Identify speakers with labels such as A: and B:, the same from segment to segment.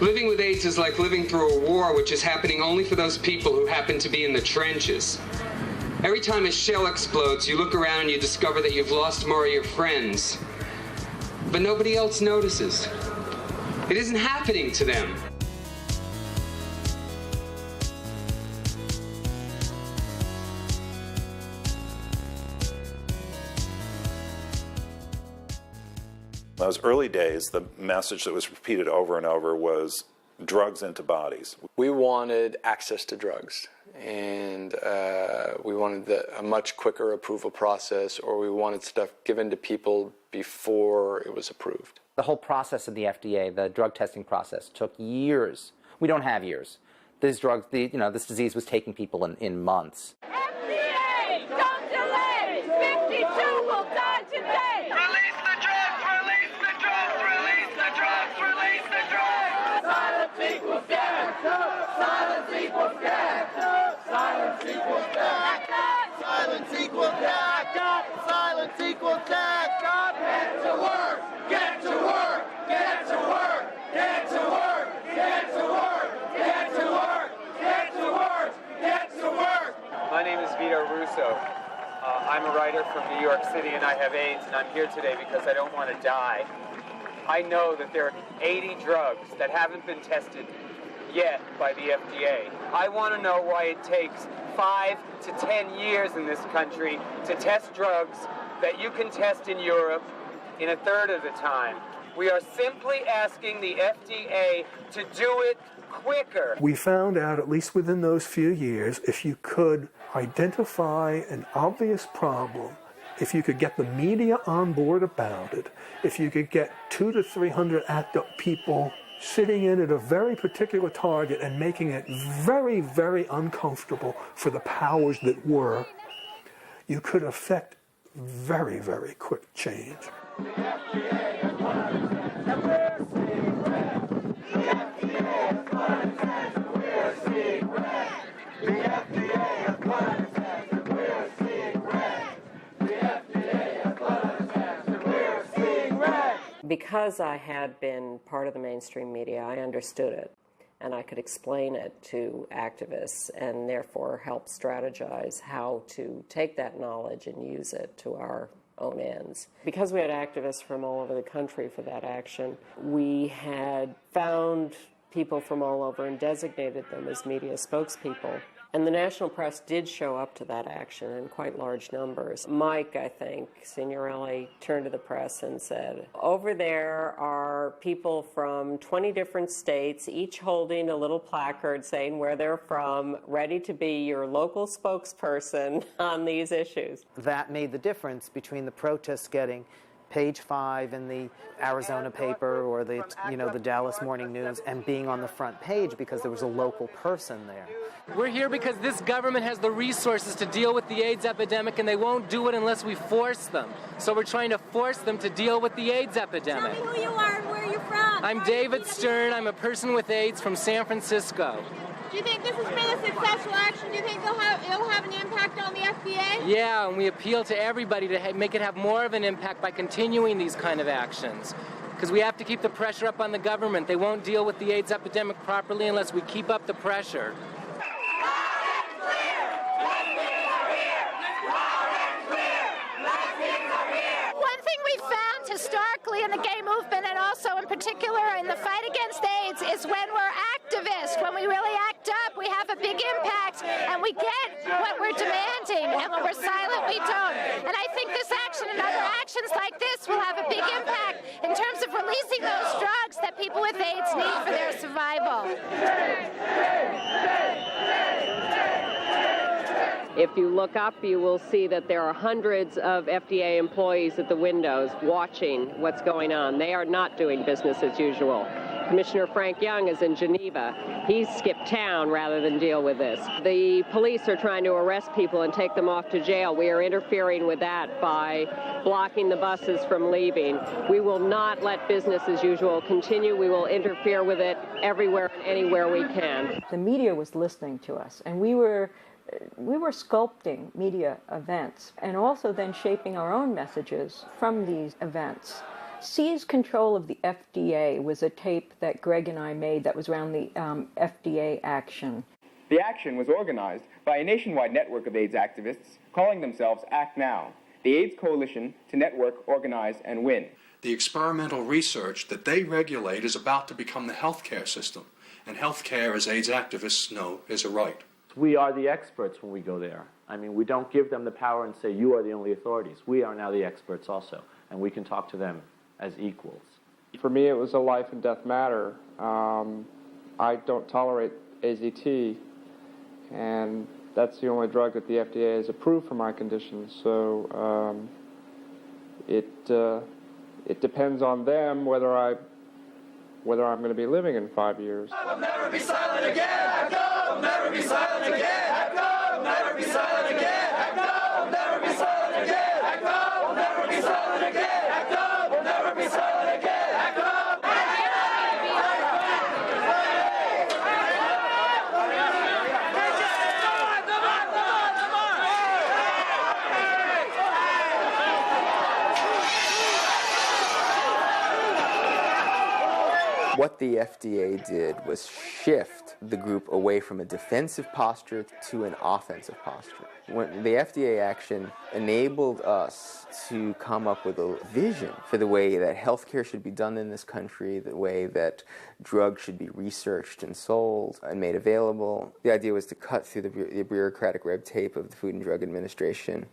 A: Living with AIDS is like living through a war which is happening only for those people who happen to be in the trenches. Every time a shell explodes, you look around and you discover that you've lost more of your friends. But nobody else notices. It isn't happening to them.
B: In those early days, the message that was repeated over and over was drugs into bodies.
C: We wanted access to drugs, and we wanted a much quicker approval process, or we wanted stuff given to people before it was approved.
D: The whole process of the FDA, the drug testing process, took years. We don't have years. These drugs, this disease was taking people in months.
E: FDA, don't delay! 52 will die today! Release the drugs! Release the drugs! Release the drugs! Release the drugs! Silence equals death! Silence equals death! Silence equals death! Silence equals death! Silence equals death! Get to work! Get to work! Get to work! Get to work! Get to work! Get to work! Get to work! Get to work!
F: My name is Vito Russo. I'm a writer from New York City, and I have AIDS, and I'm here today because I don't want to die. I know that there are 80 drugs that haven't been tested yet by the FDA. I want to know why it takes 5 to 10 years in this country to test drugs that you can test in Europe in a third of the time. We are simply asking the FDA to do it quicker.
G: We found out, at least within those few years, if you could identify an obvious problem, if you could get the media on board about it, if you could get 200 to 300 people sitting in at a very particular target and making it very, very uncomfortable for the powers that were, you could affect very, very quick change.
H: Because I had been part of the mainstream media, I understood it, and I could explain it to activists and therefore help strategize how to take that knowledge and use it to our own ends. Because we had activists from all over the country for that action, we had found people from all over and designated them as media spokespeople. And the national press did show up to that action in quite large numbers. Mike, I think, Signorelli, turned to the press and said, over there are people from 20 different states, each holding a little placard saying where they're from, ready to be your local spokesperson on these issues.
D: That made the difference between the protests getting page 5 in the Arizona paper or the Dallas Morning News and being on the front page because there was a local person there.
I: We're here because this government has the resources to deal with the AIDS epidemic, and they won't do it unless we force them. So we're trying to force them to deal with the AIDS epidemic.
E: Tell me who you are and where you're from.
I: I'm David Stern. I'm a person with AIDS from San Francisco.
E: Do you think this has been a successful action? Do you think it'll have an impact on the FDA?
I: Yeah, and we appeal to everybody to make it have more of an impact by continuing these kind of actions. Because we have to keep the pressure up on the government. They won't deal with the AIDS epidemic properly unless we keep up the pressure.
J: Historically in the gay movement and also in particular in the fight against AIDS is when we're activists, when we really act up, we have a big impact and we get what we're demanding, and when we're silent, we don't. And I think this action and other actions like this will have a big impact in terms of releasing those drugs that people with AIDS need for their survival.
H: If you look up, you will see that there are hundreds of FDA employees at the windows watching what's going on. They are not doing business as usual. Commissioner Frank Young is in Geneva. He's skipped town rather than deal with this. The police are trying to arrest people and take them off to jail. We are interfering with that by blocking the buses from leaving. We will not let business as usual continue. We will interfere with it everywhere and anywhere we can.
K: The media was listening to us, and we were sculpting media events and also then shaping our own messages from these events. Seize control of the FDA was a tape that Greg and I made that was around the FDA action.
L: The action was organized by a nationwide network of AIDS activists calling themselves Act Now, the AIDS Coalition to Network, Organize, and Win.
M: The experimental research that they regulate is about to become the healthcare system, and healthcare, as AIDS activists know, is a right.
N: We are the experts when we go there. I mean, we don't give them the power and say, you are the only authorities. We are now the experts also, and we can talk to them as equals.
O: For me, it was a life and death matter. I don't tolerate AZT, and that's the only drug that the FDA has approved for my condition. So it depends on them whether I'm going to be living in 5 years.
E: I'll never be silent again. I'll never be silent again. I'll never be silent again. I'll never be silent again. I'll never be silent again. I'll never be silent again.
P: What the FDA did was shift the group away from a defensive posture to an offensive posture. When the FDA action enabled us to come up with a vision for the way that healthcare should be done in this country, the way that drugs should be researched and sold and made available. The idea was to cut through the bureaucratic red tape of the Food and Drug Administration,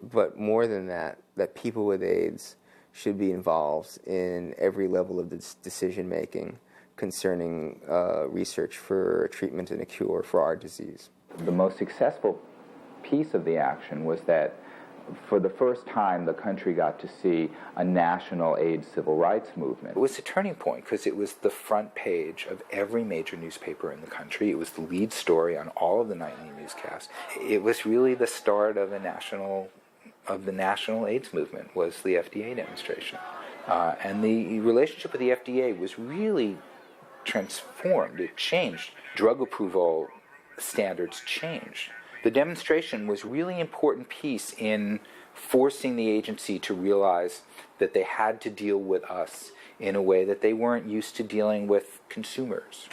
P: but more than that, that people with AIDS should be involved in every level of decision-making concerning research for a treatment and a cure for our disease.
Q: The most successful piece of the action was that for the first time the country got to see a national AIDS civil rights movement.
R: It was a turning point because it was the front page of every major newspaper in the country. It was the lead story on all of the nightly newscasts. It was really the start of the national AIDS movement, was the FDA demonstration. And the relationship with the FDA was really transformed. It changed. Drug approval standards changed. The demonstration was a really important piece in forcing the agency to realize that they had to deal with us in a way that they weren't used to dealing with consumers.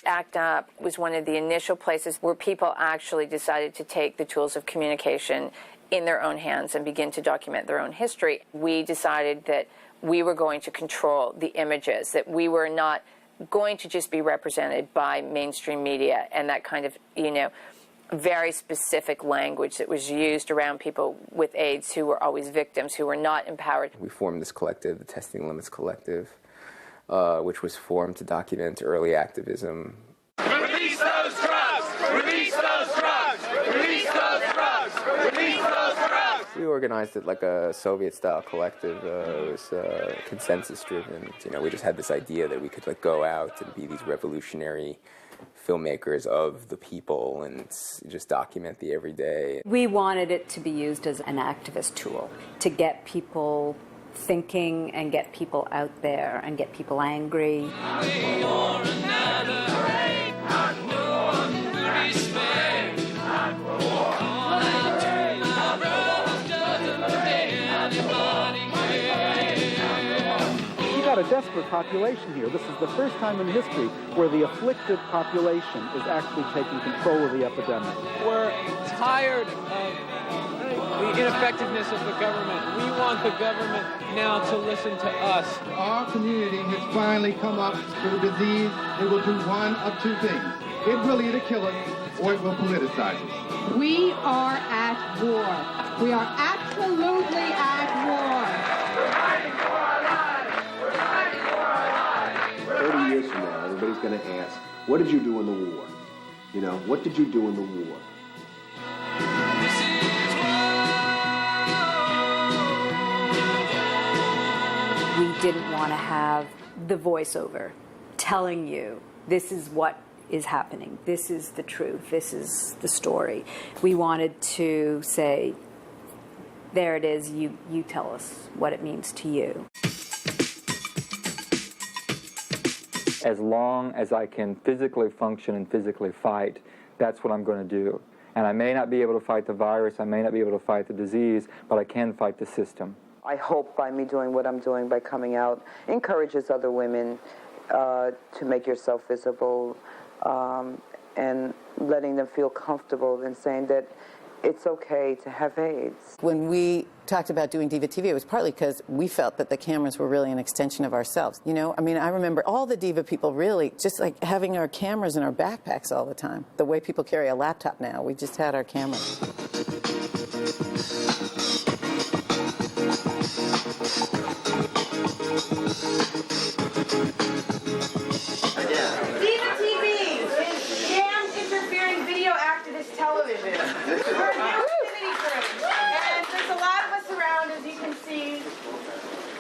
S: ACT UP was one of the initial places where people actually decided to take the tools of communication in their own hands and begin to document their own history. We decided that we were going to control the images, that we were not going to just be represented by mainstream media and that kind of, very specific language that was used around people with AIDS who were always victims, who were not empowered.
P: We formed this collective, the Testing Limits Collective, which was formed to document early activism.
E: Release those drugs! Release those drugs! Release those drugs! Release those drugs!
P: We organized it like a Soviet-style collective. It was consensus-driven. We just had this idea that we could go out and be these revolutionary filmmakers of the people and just document the everyday.
T: We wanted it to be used as an activist tool to get people thinking and get people out there and get people angry.
U: A desperate population here. This is the first time in history where the afflicted population is actually taking control of the epidemic.
V: We're tired of the ineffectiveness of the government. We want the government now to listen to us.
W: Our community has finally come up with a disease that will do one of two things. It will either kill us or it will politicize us.
X: We are at war. We are absolutely at war.
Y: 30 years from now, everybody's going to ask, what did you do in the war? What did you do in the war?
T: We didn't want to have the voiceover telling you this is what is happening, this is the truth, this is the story. We wanted to say, there it is, you tell us what it means to you.
A: As long as I can physically function and physically fight, that's what I'm going to do. And I may not be able to fight the virus, I may not be able to fight the disease, but I can fight the system.
B: I hope by me doing what I'm doing, by coming out, encourages other women to make yourself visible, and letting them feel comfortable in saying that it's okay to have AIDS.
C: When we talked about doing Diva TV, it was partly because we felt that the cameras were really an extension of ourselves. You know, I mean, I remember all the Diva people really just like having our cameras in our backpacks all the time. The way people carry a laptop now, we just had our cameras.
F: Diva TV is damn interfering video activist television. We're a new activity group, and there's a lot of us around, as you can see.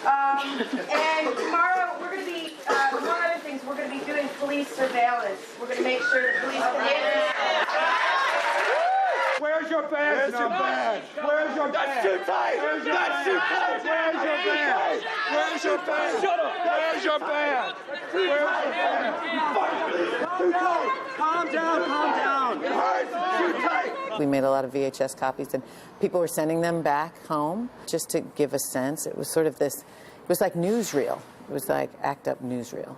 F: And tomorrow we're going to be, among other things, we're going to be doing police surveillance. We're going to make sure that police can.
E: Where's your badge? Where's your badge? Where's your badge? That's too tight. Where's your That's too tight. Where's your badge? Where's your badge? Shut up. Where's your badge? Where's your badge? Too tight. Calm down. Calm down. It hurts. Too tight.
C: We made a lot of VHS copies, and people were sending them back home just to give a sense. It was sort of this, it was like newsreel. It was like act up newsreel.